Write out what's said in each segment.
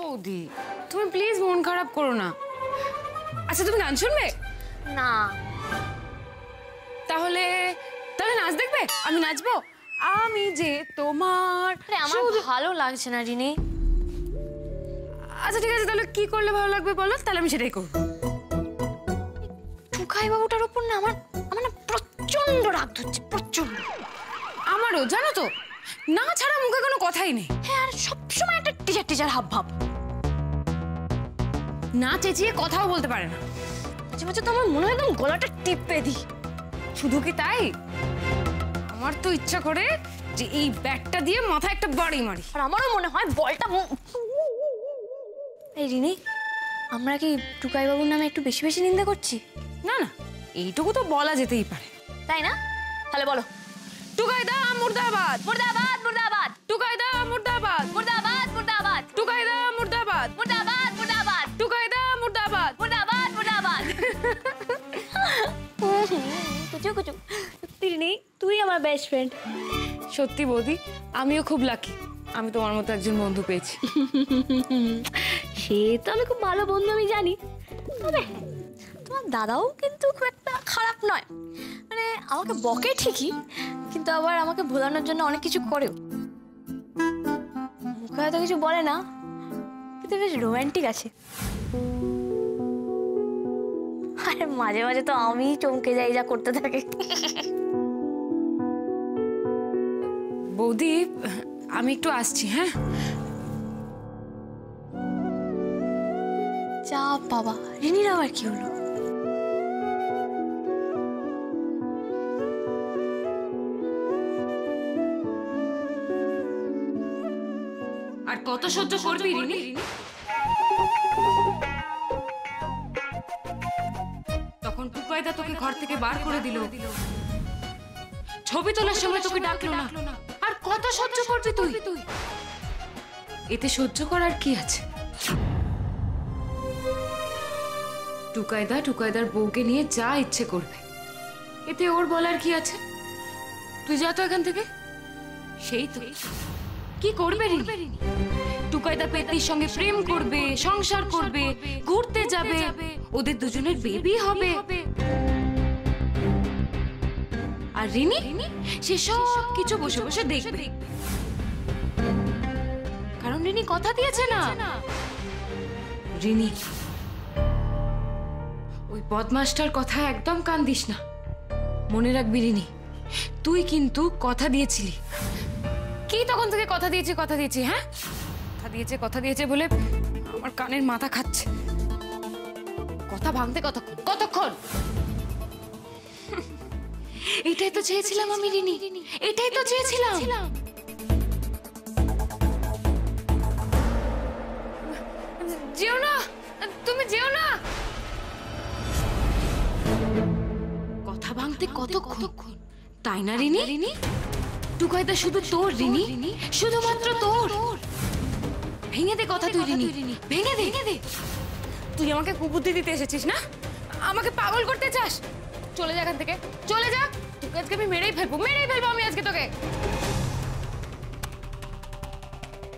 বৌদি, তুমি প্লিজ মন খারাপ করো না। আচ্ছা তুমি গান শুনবে? না। তাহলে তাহলে নাচ দেখবে? আমি নাচবো। আমি যে তোমার। আমার ভালো লাগছে না রিনি। আচ্ছা ঠিক আছে, তাহলে কি করলে ভালো লাগবে বলো, তাহলে আমি সেটাই করবো। টুকাই বাবুটার উপর না আমার আমার না প্রচন্ড রাগ ধরছে, প্রচন্ড। আমারও, জানো তো, না ছাড়া মুখে কোনো কথাই নেই। হ্যাঁ, আর সবসময় একটা টিচার টিচার হাব ভাব। না চেঁচিয়ে কথাও বলতে পারে না। মাঝে মাঝে তো আমার মনে হয় একদম গলাটা টিপে দিই। শুধু কি তাই, আমার তো ইচ্ছা করে যে এই ব্যাটটা দিয়ে মাথায় একটা বাড়ি মারি। আর আমারও মনে হয় বলটা। এই রিনি, আমরা কি টুকাই বাবুর নামে একটু বেশি বেশি নিন্দা করছি? না না, এইটুকু তো বলা যেতেই পারে, তাই না? তাহলে বলো। টুকাইদা মুর্দাবাদ, মুর্দাবাদ মুর্দাবাদ, টুকাইদা মুর্দাবাদ, মুর্দাবাদ মুর্দাবাদ, টুকাইদা মুর্দাবাদ, মুর্দাবাদ মুর্দাবাদ, টুকাইদা মুর্দাবাদ, মুর্দাবাদ মুর্দাবাদ। কুচু কুচু। রিনি, তুই আমার বেস্ট ফ্রেন্ড। সত্যি বৌদি, আমিও খুব লাকি, আমি তোমার মতো একজন বন্ধু পেয়েছি। সে তো আমি খুব ভালো বন্ধু, আমি জানি। তবে তোমার দাদাও কিন্তু খুব একটা খারাপ নয়। মানে আমাকে বকে ঠিকই, কিন্তু আবার আমাকে ভোলানোর জন্য অনেক কিছু করেও। মুখে হয়তো কিছু বলে না, কিন্তু বেশ রোম্যান্টিক আছে। আরে মাঝে মাঝে তো আমি চমকে যাই যা করতে থাকে। বৌদি, আমি একটু আসছি, হ্যাঁ? যা বাবা, রিনির আবার কি হলো? আর কত সহ্য করবি রিনি? তখন টুকাইদা তোকে ঘর থেকে বার করে দিল, ছবি তোলার সময় তোকে ডাকলো না। আর কত সহ্য করবি তুই? এতে সহ্য করার কি আছে? টুকাইদার বউকে নিয়ে যা ইচ্ছে করবে, এতে ওর বলার কি আছে? তুই যা তো এখান থেকে। সেই তো, কি করবে রিনি? টুকাইদা পেতনির সঙ্গে প্রেম করবে, সংসার করবে, ঘুরতে যাবে, ওদের দুজনের বেবি হবে। আর রিনি সে সব কিছু বসে বসে দেখবে, কারণ রিনি কথা দিয়েছে না। রিনি, ওই বদমাসটার কথা একদম কান দিস না। মনে রাখবি রিনি, তুই কিন্তু কথা দিয়েছিলি। কি তখন থেকে কথা দিয়েছি, হ্যাঁ? কথা দিয়েছে বলে আমার কানের মাথা খাচ্ছে। কথা ভাঙতে কতক্ষণ? এটাই তো চেয়েছিলাম আমি রিনি, এটাই তো চেয়েছিলাম। যেও না, তুমি যেও না। কথা ভাঙতে কতক্ষণ, তাই না রিনি? টুকাইদা শুধু তোর রিনি, শুধুমাত্র তোর। ভেঙে দে কথা তুই রিনি, ভেঙে দে। তুই আমাকে কুবুদ্ধি দিতে এসেছিস না? আমাকে পাগল করতে চাস? চলে যা এখান থেকে, চলে যা। তোকে আজকে আমি মেরেই ফেলবো আমি আজকে তোকে।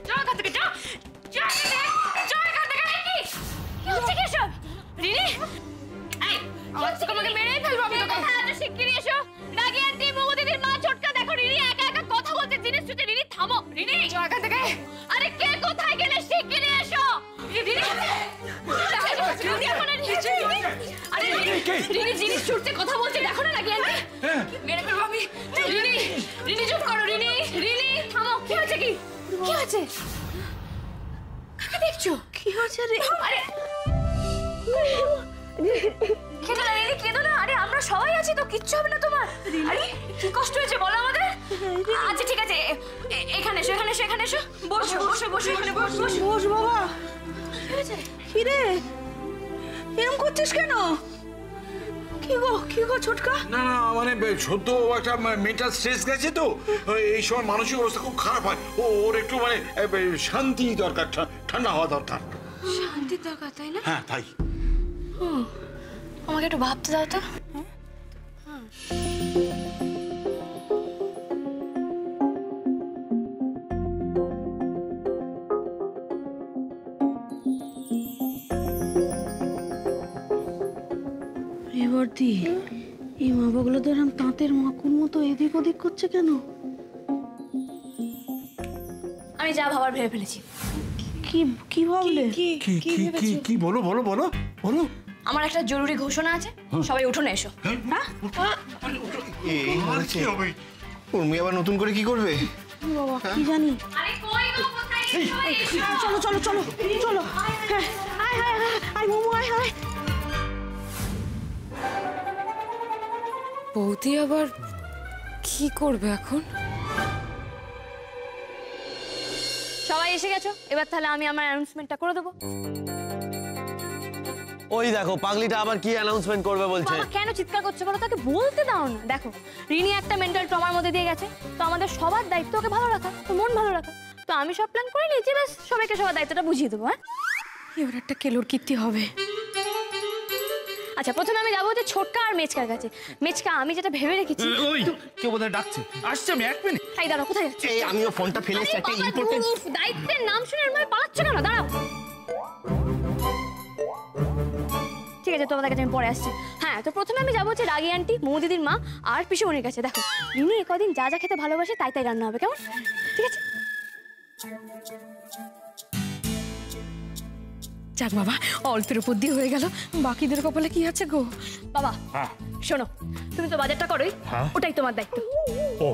যা এখান থেকে, যা এখান থেকে। কি হচ্ছে কি সব? রিনি, এই আজকে আমাকে মেরেই ফেলবো আমি তোকে। হ্যাঁ, তো শিগগিরই এসো। রাগি আন্টি, মোমো দিদির মা ছোটকা, দেখো রিনি একা একা কথা বলছে। জিনিস ছুটে, রিনি থামো। রিনি, যা এখান থেকে। আরে কে কোথায় গেলে? শিগগিরই এসো। রিনি জিনিস ছুটছে, কথা বলছে, দেখো না রাগি আন্টি। মেরে ফেলবো আমি। রিনি চুপ করো। রিনি থামো। কি হয়েছে? কি হয়েছে? কাকে দেখছো? কি হয়েছে রে? আরে কেঁদো না রিনি, কেঁদো না। আরে আমরা সবাই আছি তো, কিচ্ছু হবে না তোমার। আরে কি কষ্ট হয়েছে বলো আমাদের। আচ্ছা ঠিক আছে, এখানে এসো। বসো এখানে বস বাবা। কি রে, এরকম করছিস কেন? কি গো ছোটকা? না মানে সদ্য একটা মেন্টাল স্ট্রেস গেছে তো, এই সময় মানসিক অবস্থা খুব খারাপ হয়। ওর একটু মানে শান্তি দরকার, ঠান্ডা হওয়া দরকার। শান্তির দরকার, তাই না? হ্যাঁ তাই। আমাকে একটু ভাবতে দাও তো। সত্যি এই মা বাবাগুলো তো এরকম তাঁতের মাকুর মতো এদিক ওদিক করছে কেন? আমি যা ভাবার ভেবে ফেলেছি। কি কি ভাবলে? কি কি কি কি বলো বলো বলো বলো। আমার একটা জরুরি ঘোষণা আছে, সবাই উঠোনে এসো। এই হচ্ছে উর্মি আবার নতুন করে কি করবে? বাবা কি জানি। আরে কই গো, কোথায় গেছো? চলো চলো চলো চলো। হ্যাঁ, আয় আয় আয় আয় মোমো আয় আয়। বৌদি আবার কি করবে এখন? সবাই এসে গেছো, এবার তাহলে আমি আমার অ্যানাউন্সমেন্টটা করে দেবো। ওই দেখো পাগলিটা আবার কি অ্যানাউন্সমেন্ট করবে বলছে। বাবা কেন চিৎকার করছো বলো, তাকে বলতে দাও না। দেখো রিনি একটা মেন্টাল ট্রমার মধ্যে দিয়ে গেছে, তো আমাদের সবার দায়িত্ব ওকে ভালো রাখা, তো মন ভালো রাখা। তো আমি সব প্ল্যান করে নিয়েছি, ব্যাস সবাইকে সবার দায়িত্বটা বুঝিয়ে দেবো। হ্যাঁ, এবার একটা কেলোর কীর্তি হবে। আচ্ছা প্রথমে আমি যাবো হচ্ছে ছোটকা আর মেচকার কাছে। মেচকা, আমি যেটা ভেবে রেখেছি। ওই কেউ বোধহয় ডাকছে, আসছে, আমি 1 মিনিট। তাই দাঁড়াও, কোথায় যাচ্ছ? এই আমিও ফোনটা ফেলে এসেছি, একটা আরে বাবা, ইম্পর্টেন্ট। উফ, দায়িত্বের নাম শুনে এর মানে পালাচ্ছ কেন? দাঁড়াও। ঠিক আছে, তোমাদের কাছে আমি পরে আসছি। হ্যাঁ, তো প্রথমে আমি যাবো হচ্ছে রাগি আন্টি, মৌ দিদির মা আর পিসুমণির কাছে। দেখো রিনি কদিন যা যা খেতে ভালোবাসে তাই তাই রান্না হবে, কেমন? ঠিক আছে। যাক বাবা, অল্পের উপর দিয়ে হয়ে গেল, বাকিদের কপালে কি আছে গো? বাবা শোনো, তুমি তো বাজারটা করোই, ওটাই তোমার দায়িত্ব। ও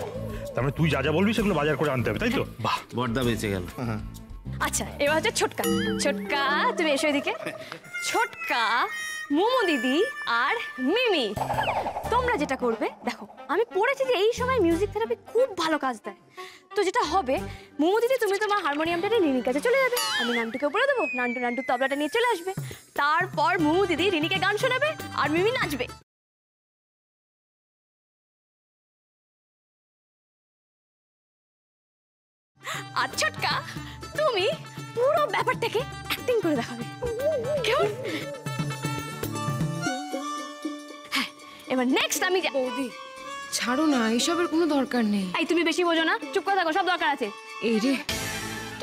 তার মানে তুই যা যা বলবি সেগুলো বাজার করে আনতে হবে, তাই তো? বাহ, বর্দা বেঁচে গেল। আচ্ছা এবার হচ্ছে ছোটকা। ছোটকা তুমি এসো এদিকে। ছোটকা, মোমো দিদি আর মিমি, তোমরা যেটা করবে, দেখো আমি পড়েছি যে এই সময় মিউজিক থেরাপি খুব ভালো কাজ দেয়। তো যেটা হবে, মোমো দিদি তুমি তোমার হারমোনিয়ামটা নিয়ে রিনির কাছে চলে যাবে, আমি নান্টুকে বলে দেবো, নান্টু তবলাটা নিয়ে চলে আসবে। তারপর মোমো দিদি রিনিকে গান শোনাবে আর মিমি নাচবে। আর ছোটকা, তুমি পুরো ব্যাপারটাকে অ্যাক্টিং করে দেখাবে, কেমন? হ্যাঁ, এবার নেক্সট আমি বৌদি ছাড়ো না, এসবের কোনো দরকার নেই। এই তুমি বেশি বোঝো না, চুপ করে থাকো, সব দরকার আছে। এই রে,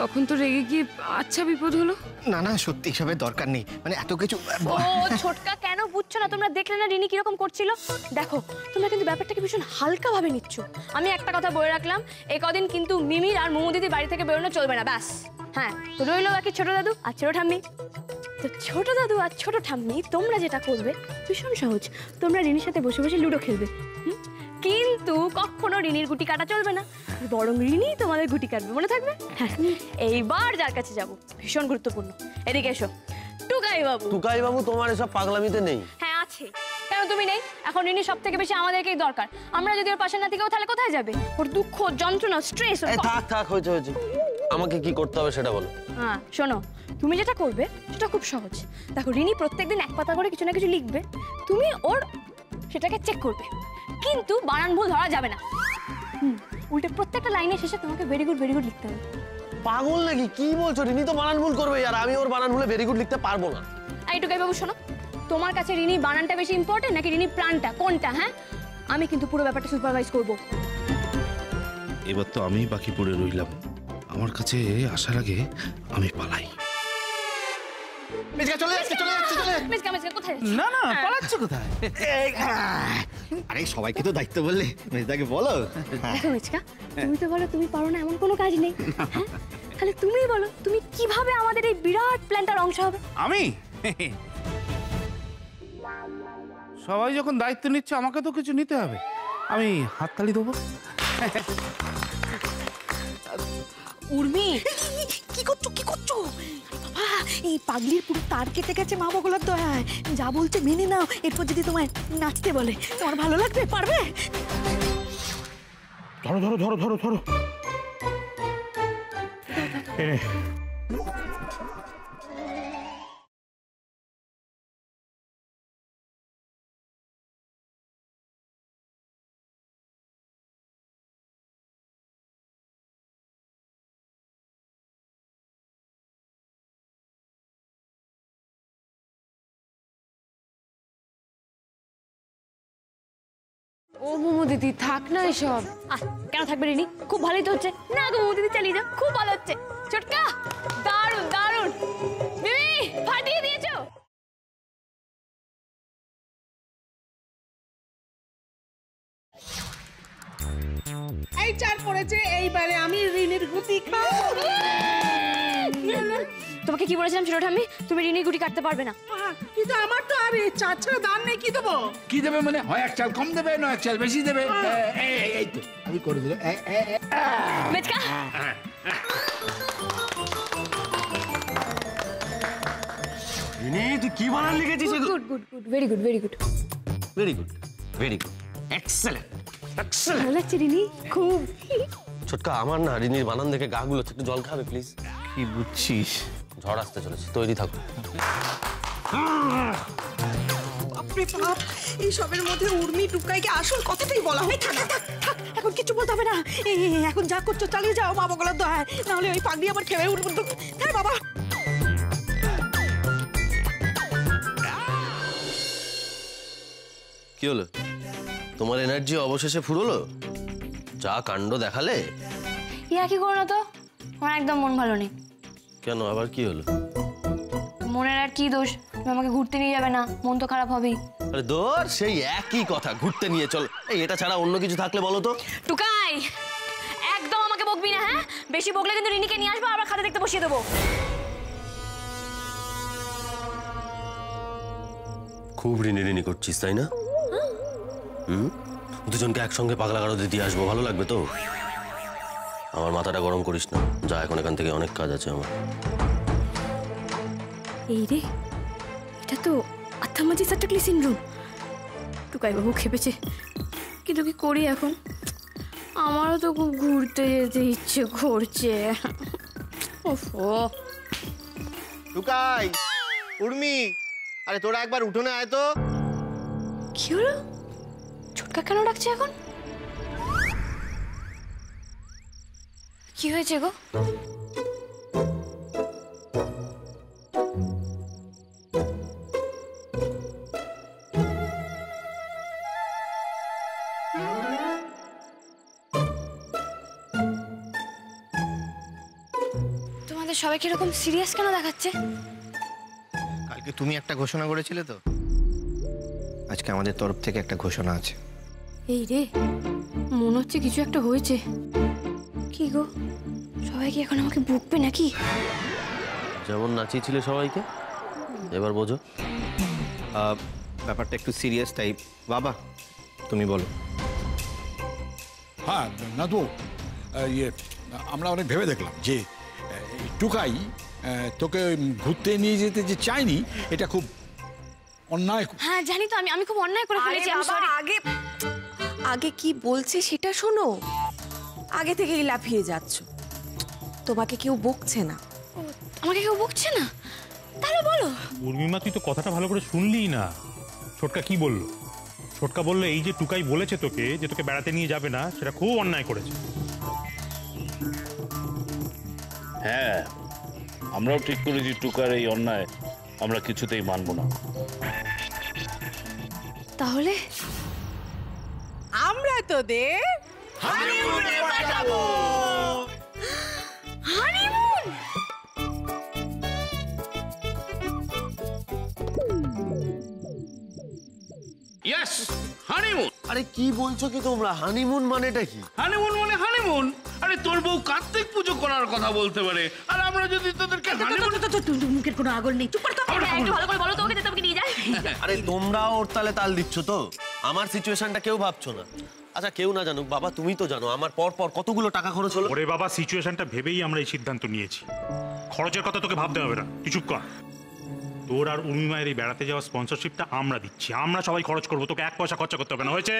তখন তো রেগে গিয়ে আচ্ছা বিপদ হলো। না না সত্যি এসবের দরকার নেই, মানে এত কিছু। ও ছোটকা, কেন বুঝছো না? তোমরা দেখলে না রিনি কিরকম করছিল? দেখো তোমরা কিন্তু ব্যাপারটাকে ভীষণ হালকা ভাবে নিচ্ছ। আমি একটা কথা বলে রাখলাম, এই কদিন কিন্তু মিমির আর মোমো দিদির বাড়ি থেকে বেরোনো চলবে না, ব্যাস। হ্যাঁ, তো রইলো বাকি ছোট দাদু আর ছোট ঠাম্মি। তো ছোট দাদু আর ছোট ঠাম্মি তোমরা যেটা করবে ভীষণ সহজ, তোমরা রিনির সাথে বসে বসে লুডো খেলবে। কিন্তু কখনো রিনির গুটি কাটা চলবে না, বরং রিনি তোমাদের গুটি কাটবে, মনে থাকবে? হ্যাঁ, এইবার যার কাছে যাব ভীষণ গুরুত্বপূর্ণ, এদিকে এসো। টুকাই বাবু। টুকাই বাবু তোমার এসব পাগলামিতে নেই। হ্যাঁ আছে, কেন তুমি নেই? এখন রিনি সব থেকে বেশি আমাদেরকেই দরকার। আমরা যদি ওর পাশে না থেকেও তাহলে কোথায় যাবে? ওর দুঃখ, যন্ত্রণা, স্ট্রেস। এই থাক থাক, হয়েছে হয়েছে, আমাকে কি করতে হবে সেটা বলো। হ্যাঁ শোনো, তুমি যেটা করবে সেটা খুব সহজ। দেখো রিনি প্রত্যেকদিন এক পাতা করে কিছু না কিছু লিখবে, তুমি ওর সেটাকে চেক করবে, কিন্তু বানান ভুল ধরা যাবে না। উল্টে প্রত্যেকটা লাইনের শেষে তোমাকে ভেরি গুড লিখতে হবে। পাগল নাকি? কি বলছো? রিনি তো বানান ভুল করবে, আর আমি ওর বানান ভুলে ভেরি গুড লিখতে পারবো না। এই টুকাই বাবু শোনো, তোমার কাছে রিনি বানানটা বেশি ইম্পর্টেন্ট নাকি রিনি প্রাণটা, কোনটা? হ্যাঁ, আমি কিন্তু পুরো ব্যাপারটা সুপারভাইজ করব। এবার তো আমি বাকি পড়ে রইলাম, আমার কাছে আসার আগে আমি পালাই। মেজকা চলে যাচ্ছে চলে যাচ্ছে চলে যাচ্ছে। মিসকা কোথায় যাচ্ছ? না না, পালাচ্ছে কোথায়? আরে সবাইকে তো দায়িত্ব বললে, মেজদাকে বলো। দেখো মিচকা, তুমি তো বলো তুমি পারো না, এমন কোনো কাজ নেই। হ্যাঁ, তাহলে তুমিই বলো তুমি কিভাবে আমাদের এই বিরাট প্ল্যানটার অংশ হবে? আমি সবাই যখন দায়িত্ব নিচ্ছে আমাকে তো কিছু নিতে হবে, আমি হাততালি দেবো। উর্মি কি করছো কি করছো? বাবা এই পাগলির পুরো তার কেটে গেছে মা বগলার দয়ায়। যা বলছে মেনে নাও, এরপর যদি তোমায় নাচতে বলে তোমার ভালো লাগবে? পারবে? ধরো ধরো ধরো ধরো ধরো, এনে ও মোমো দিদি থাক না এসব। কেন থাকবে রিনি? খুব ভালোই তো হচ্ছে। না গো দিদি, চালিয়ে যাও, খুব ভালো হচ্ছে। ছোটকা, দারুণ দারুণ, মিমি ফাটিয়ে দিয়েছো। বিচার পড়েছে, এইবারে আমি ঋণের গুটি খাবো। তোমাকে কি বলেছিলাম ছোট ঠাম্মি, তুমি ঋণের গুটি কাটতে পারবে না। কিন্তু আমার তো আর চার ছাড়া দান নেই, কি দেবো? কি দেবে মানে? হয় এক চাল কম দেবে, নয় এক চাল বেশি দেবে। এই তো আমি করে দিল। মেচকা রিনি তুই কি বানান লিখেছিস? Good good good very good very good very good, very good, excellent, excellent. ভালো লাগছে রিনি খুব। ছোটকা, আমার না রিনির বানান দেখে গা গুলো একটু জল খাবে প্লিজ। কি বুঝছিস? ঝড় আসতে চলেছে, তৈরি থাকো। বাপরে বাপ, এই সবের মধ্যে উর্মি টুকাইকে আসল কথাটাই বলা হয়। থাক থাক থাক, এখন কিছু বলতে হবে না। এখন যা করছো চালিয়ে যাও মা বগলার দয়ায়, নাহলে ওই পাগড়ি আবার খেয়ে উঠবো। হ্যাঁ বাবা। কি হলো, তোমার এনার্জি অবশেষে ফুরোলো? যা কাণ্ড দেখালে। ইয়া কি করো না তো, আমার একদম মন ভালো নেই। কেন, আবার কি হলো? মনের আর কি দোষ, তুমি আমাকে ঘুরতে নিয়ে যাবে না, মন তো খারাপ হবেই। আরে দূর, সেই একই কথা, ঘুরতে নিয়ে চল। এই এটা ছাড়া অন্য কিছু থাকলে বলো তো। টুকাই একদম আমাকে বকবি না, হ্যাঁ? বেশি বকলে কিন্তু রিনিকে নিয়ে আসবো, আবার খাতে দেখতে বসিয়ে দেবো। খুব ঋণি ঋণি করছিস তাই না? দুজনকে একসঙ্গে পাগলা গারদে দিয়ে আসবো, ভালো লাগবে তো? আমার মাথাটা গরম করিস না, যা এখন এখান থেকে অনেক কাজ আছে আমার। এই রে, এটা তো আত্মামাজি সাট্টাকলি সিনড্রোম। টুকাই বাবু খেপেছে, কিন্তু কি করি এখন? আমারও তো খুব ঘুরতে যেতে ইচ্ছে করছে। ওফো, টুকাই, উর্মি, আরে তোরা একবার উঠোনে আয় তো। কি হলো? ছোটকা কেন ডাকছে এখন? কি হয়েছে গো? তোমাদের সবাইকে এরকম সিরিয়াস কেন দেখাচ্ছে? কালকে তুমি একটা ঘোষণা করেছিলে তো, আজকে আমাদের তরফ থেকে একটা ঘোষণা আছে। এই রে, মনে হচ্ছে কিছু একটা হয়েছে। কি গো, সবাই কি এখন আমাকে বকবে নাকি? যেমন নাচিয়েছিলে সবাইকে, এবার বোঝো। ব্যাপারটা একটু সিরিয়াস টাইপ। বাবা তুমি বলো। হ্যাঁ না তো, ইয়ে আমরা অনেক ভেবে দেখলাম যে টুকাই তোকে ঘুরতে নিয়ে যেতে যে চাইনি, এটা খুব অন্যায়। হ্যাঁ জানি তো, আমি খুব অন্যায় করে ফেলেছি। আগে আগে কি বলছে সেটা শোনো। আগে থেকেই লাফিয়ে যাচ্ছ, তোমাকে কেউ বকছে না। আমাকে কেউ বকছে না? তাহলে বলো। উর্মিমা, তুই তো কথাটা ভালো করে শুনলি না। ছোটকা কি বললো? ছোটকা বললো এই যে টুকাই বলেছে তোকে যে তোকে বেড়াতে নিয়ে যাবে না, সেটা খুব অন্যায় করেছে। হ্যাঁ, আমরাও ঠিক করেছি টুকার এই অন্যায় আমরা কিছুতেই মানব না। তাহলে আমরা তোদের হানিমুনে পাঠাবো। হানিমুন? Yes, honeymoon. আরে কি বলছো কি তোমরা? হানিমুন মানেটা কি? হানিমুন মানে হানিমুন। আরে তোর বউ কার্তিক পুজো করার কথা বলতে পারে, আর আমরা যদি তোদেরকে হানিমুন। মুখের কোনো আগল নেই, চুপ করে তো। একটু ভালো করে বলো তো, ওকে যেতে নিয়ে যায়। আরে তোমরাও ওর তালে তাল দিচ্ছ তো। আমার সিচুয়েশনটা কেউ ভাবছো না। আচ্ছা কেউ না জানুক, বাবা তুমি তো জানো আমার পর পর কতগুলো টাকা খরচ হলো। ওরে বাবা, সিচুয়েশনটা ভেবেই আমরা এই সিদ্ধান্ত নিয়েছি। খরচের কথা তোকে ভাবতে হবে না, তুই চুপ কর। তোর আর উর্মিমায়ের এই বেড়াতে যাওয়ার স্পন্সরশিপটা আমরা দিচ্ছি, আমরা সবাই খরচ করবো, তোকে এক পয়সা খরচা করতে হবে না, হয়েছে?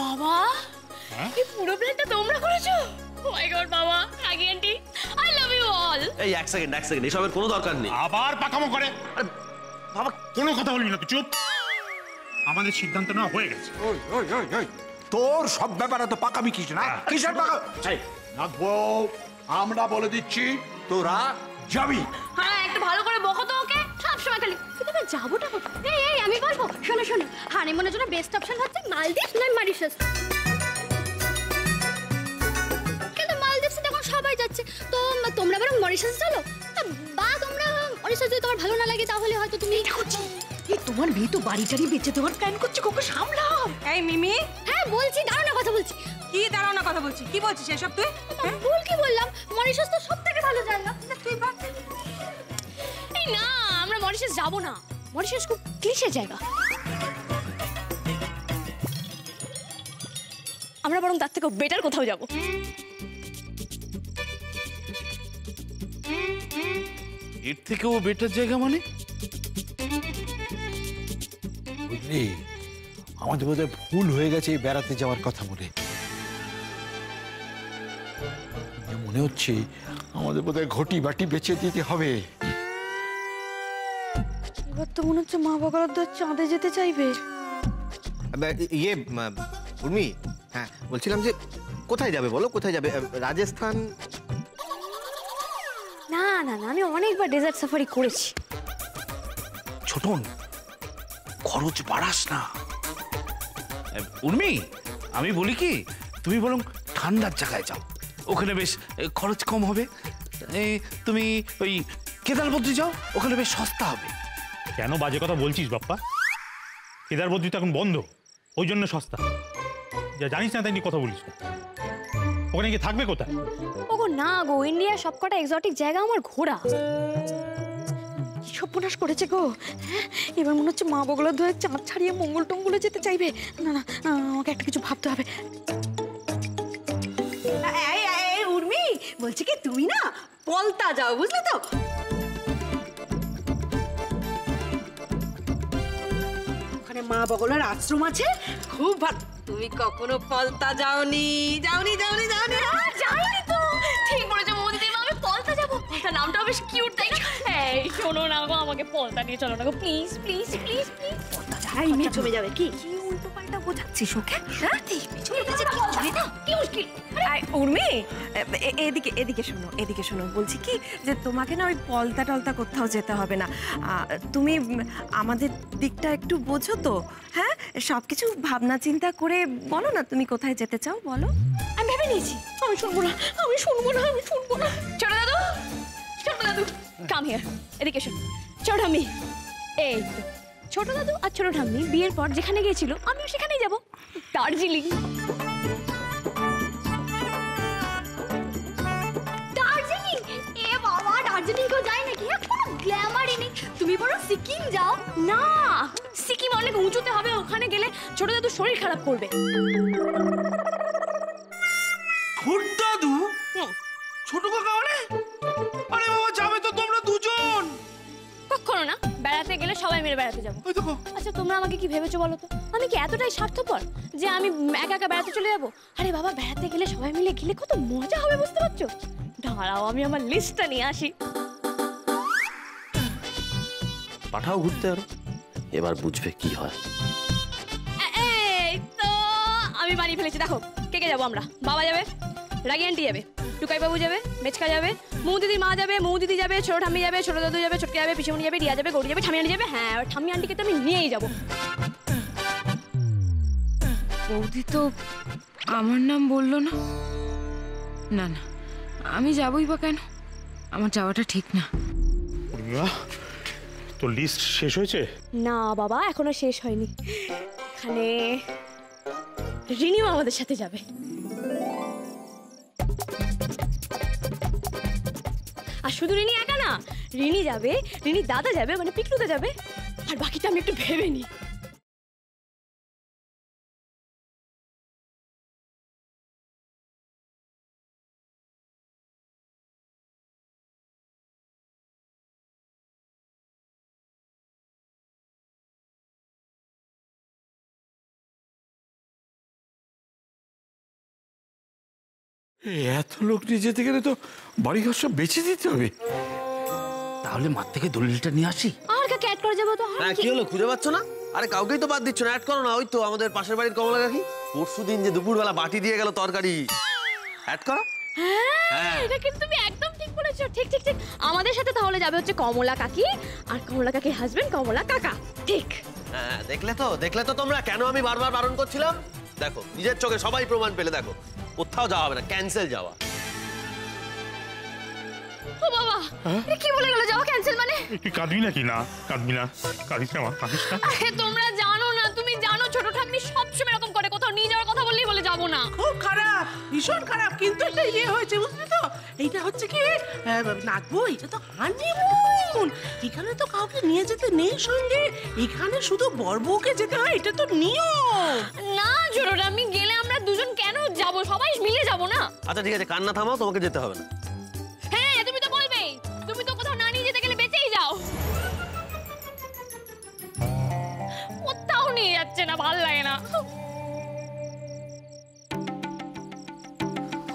বাবা, এই পুরো প্ল্যানটা তোমরা করেছো? ও মাই গড বাবা, রাগি aunty, I love you all. এই এক সেকেন্ড, এসবের কোনো দরকার নেই। আবার পাকামো করে। আরে বাবা, কোনো কথা বলবি না, তুই চুপ। আমাদের সিদ্ধান্ত নেওয়া হয়ে গেছে। তোর সব ব্যাপারে তো পাকামি কিছু না। কিসের পাকা? নাথবো, আমরা বলে দিচ্ছি তোরা যাবি। হ্যাঁ, একটু ভালো করে বকো তো ওকে, সব সময় খালি কিন্তু যাবোটা কোথায়? এই আমি বলবো, শোনো শোনো, হানিমুনের জন্য বেস্ট অপশন হচ্ছে মালদ্বীপ নয় মরিশাস। কিন্তু মালদ্বীপসে এখন সবাই যাচ্ছে, তো তোমরা বরং মরিশাস চলো। বা তোমরা মরিশাস যদি তোমার ভালো না লাগে তাহলে হয়তো তুমি এই তোমার মেয়ে তো বাড়ি টাড়ি বেঁচে দেওয়ার প্ল্যান করছে, কোকে সামলাও। এই মিমি, হ্যাঁ বলছি, দাঁড়ানো কথা বলছি। কি দাঁড়াও না কথা বলছি, কি বলছিস এসব তুই? ভুল কি বললাম? মরিশাস তো সব থেকে ভালো জায়গা। তুই ভাব। এই না, আমরা মরিশাস যাব না। মরিশাস খুব ক্লিশে জায়গা। আমরা বরং তার থেকে বেটার কোথাও যাব। এর থেকেও বেটার জায়গা মানে? বুঝলি, আমাদের বোধহয় ভুল হয়ে গেছে এই বেড়াতে যাওয়ার কথা বলে। মনে হচ্ছে আমাদের বোধহয় ঘটি বাটি বেচে দিতে হবে। এবার তো মনে হচ্ছে মা বগলদ্দোয়ার চাঁদে যেতে চাইবে। ইয়ে উর্মি, হ্যাঁ বলছিলাম যে কোথায় যাবে বলো, কোথায় যাবে? রাজস্থান? না না না, আমি অনেকবার ডেজার্ট সাফারি করেছি। ছোটন, খরচ বাড়াস না। উর্মি, আমি বলি কি, তুমি বরং ঠান্ডার জায়গায় যাও, ওখানে বেশ খরচ কম হবে। তুমি ওই কেদারবদ্রী যাও, ওখানে বেশ সস্তা হবে। কেন বাজে কথা বলছিস বাপ্পা? কেদারবদ্রী তো এখন বন্ধ, ওই জন্য সস্তা। যা জানিস না তাই নিয়ে কথা বলিস না। ওখানে গিয়ে থাকবে কোথায়? ওগো না গো, ইন্ডিয়ার সবকটা এক্সোটিক জায়গা আমার ঘোরা। কি সর্বনাশ করেছে গো। এবার মনে হচ্ছে মা বগলদ্দোয়ার চাঁদ ছাড়িয়ে মঙ্গল টঙ্গলে যেতে চাইবে। না না, আমাকে একটা কিছু ভাবতে হবে। উর্মি, বলছি কি তুমি না পলতা যাও, বুঝলে তো? ওখানে মা বগলার আশ্রম আছে, খুব ভালো। তুমি কখনো পলতা যাওনি? যাওনি যাওনি যাওনি? যাইনি তো। ঠিক বলেছো মৌদিদি, আমি পলতা যাবো। পলতা নামটা বেশ কিউট, তাই না? এই শোনো না গো, আমাকে পলতা নিয়ে চলো না গো, please please please please. Palta যাই মেয়ে জমে যাবে। কি কি উল্টো পাল্টা বোঝাচ্ছিস ওকে? কি মুশকিল? উর্মি, এদিকে এদিকে শোনো, এদিকে শোনো। বলছি কি যে তোমাকে না ওই পলতা টলতা কোথাও যেতে হবে না। তুমি আমাদের দিকটা একটু বোঝো তো। হ্যাঁ, সবকিছু ভাবনা চিন্তা করে বলো না তুমি কোথায় যেতে চাও, বলো। আমি ভেবে নিয়েছি। আমি শুনবো না, আমি শুনবো না, আমি শুনবো না। ছোট দাদু, ছোট দাদু, কাম হিয়ার, এদিকে শোন। ছোট ঠাম্মি, এই তো ছোট দাদু আর ছোট ঠাম্মি বিয়ের পর যেখানে গিয়েছিল আমিও সেখানেই যাব, দার্জিলিং। দার্জিলিং? এ বাবা, দার্জিলিং কেউ যায় নাকি? কোনো গ্ল্যামারই নেই। তুমি বলো সিকিম যাও না। সিকিম অনেক উঁচুতে হবে, ওখানে গেলে ছোট দাদু শরীর খারাপ করবে। ছোট দাদু? ছোট কাকা মানে? আরে বাবা, যাবে তো তোমরা দুজন। কখনো না, বেড়াতে গেলে সবাই মিলে বেড়াতে যাবো। আচ্ছা তোমরা আমাকে কি ভেবেছো বলো তো? আমি কি এতটাই স্বার্থপর যে আমি একা একা বেড়াতে চলে যাবো? আরে বাবা, বেড়াতে গেলে সবাই মিলে গেলে কত মজা হবে, বুঝতে পারছো? দাঁড়াও, আমি আমার লিস্টটা নিয়ে আসি। পাঠাও ঘুরতে আরো, এবার বুঝবে কি হয়। এই তো আমি বানিয়ে ফেলেছি, দেখো কে কে যাবো আমরা। বাবা যাবে, রাগি আন্টি যাবে, টুকাই বাবু যাবে, মেচকা যাবে, মৌদিদির মা যাবে, মৌদিদি যাবে, ছোট ঠাম্মি যাবে, ছোট দাদু যাবে, ছোটকে যাবে, পিসিমণি যাবে, রিয়া যাবে, গৌরী যাবে, ঠাম্মি আন্টি যাবে। হ্যাঁ, ঠাম্মি আন্টিকে তো আমি নিয়েই যাবো। বৌদি তো আমার নাম বললো না। না না, আমি যাবই বা কেন? আমার যাওয়াটা ঠিক না। তোর লিস্ট শেষ হয়েছে? না বাবা, এখনো শেষ হয়নি। এখানে রিনিও আমাদের সাথে যাবে। আর শুধু রিনি একা না, রিনি যাবে, রিনি দাদা যাবে, মানে পিকলুদা যাবে, আর বাকিটা আমি একটু ভেবে নিই। এত লোক নিয়ে যেতে গেলে তো বাড়িঘর সব বেঁচে দিতে হবে। তাহলে মাঠ থেকে দলিলটা নিয়ে আসি। আর কাকে অ্যাড করে যাবো তো? হ্যাঁ, কি হলো, খুঁজে পাচ্ছ না? আরে কাউকেই তো বাদ দিচ্ছ না, অ্যাড করো না। ওই তো আমাদের পাশের বাড়ির কমলা কাকি পরশুদিন যে দুপুরবেলা বাটি দিয়ে গেল তরকারি, অ্যাড করো। হ্যাঁ, এটা কিন্তু তুমি একদম ঠিক বলেছো। ঠিক ঠিক ঠিক, আমাদের সাথে তাহলে যাবে হচ্ছে কমলা কাকি আর কমলা কাকির হাজবেন্ড কমলা কাকা। ঠিক। হ্যাঁ, দেখলে তো তোমরা কেন আমি বারবার বারণ করছিলাম। দেখো, নিজের চোখে সবাই প্রমাণ পেলে। দেখো, কোথাও যাওয়া হবে না, ক্যান্সেল যাওয়া। ও বাবা, কি বলে গেল যাওয়া ক্যান্সেল মানে? তুই কাঁদবি নাকি? না কাঁদবি না, কাঁদিস না, কাঁদিস না। আরে তোমরা জানো না, তুমি জানো ছোট ঠাম্মি সবসময় এরকম করে, কোথাও নিয়ে যাওয়ার কথা বললেই বলে যাব না। খুব খারাপ, ভীষণ খারাপ। কিন্তু এটা ইয়ে হয়েছে, বুঝলি তো? এইটা হচ্ছে কি নাচবো, এটা তো হানিমুন, এখানে তো কাউকে নিয়ে যেতে নেই সঙ্গে, এখানে শুধু বরবউকে যেতে হয়, এটা তো নিয়ম। না জোরোরা, আমি গেলে আমরা দুজন কেন যাব, সবাই মিলে যাব না? আচ্ছা ঠিক আছে, কান্না থামাও, তোমাকে যেতে হবে না। হ্যাঁ তুমি তো বলবেই, তুমি তো কোথাও না নিয়ে যেতে গেলে বেঁচেই যাও। কোথাও নিয়ে যাচ্ছে না, ভাল লাগে না।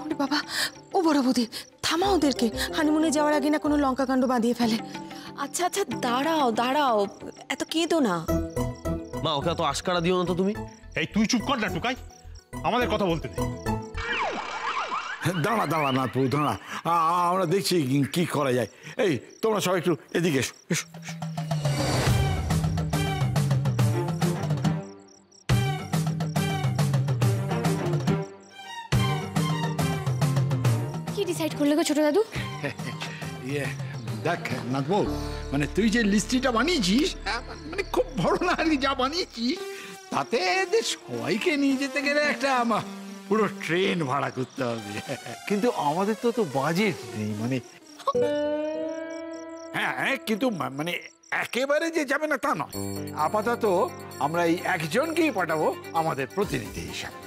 ওরে বাবা, ও বড় বৌদি থামা ওদেরকে, হানিমুনে যাওয়ার আগে না কোনো লঙ্কা কাণ্ড বাঁধিয়ে ফেলে। আচ্ছা আচ্ছা দাঁড়াও দাঁড়াও, এত কেঁদো না। মা ওকে তো আশকারা দিও না তো তুমি। এই তুই চুপ কর না টুকাই, আমাদের কথা বলতে দে। দাঁড়া দাঁড়া না প্রভু দাঁড়া, আমরা দেখছি কি করা যায়। এই তোমরা সবাই একটু এদিকে এসো এসো। কি ডিসাইড করলে গো ছোট দাদু? ইয়ে দেখ নাথবউ, মানে তুই যে লিস্টটা বানিয়েছিস, মানে খুব বড় না আর কি, যা বানিয়েছিস তাতে এদের সবাইকে নিয়ে যেতে গেলে একটা পুরো ট্রেন ভাড়া করতে হবে। কিন্তু আমাদের তো বাজেট নেই, মানে হ্যাঁ কিন্তু মানে একেবারে যে যাবে না তা নয়। আপাতত আমরা এই একজনকেই পাঠাবো আমাদের প্রতিনিধি হিসাবে।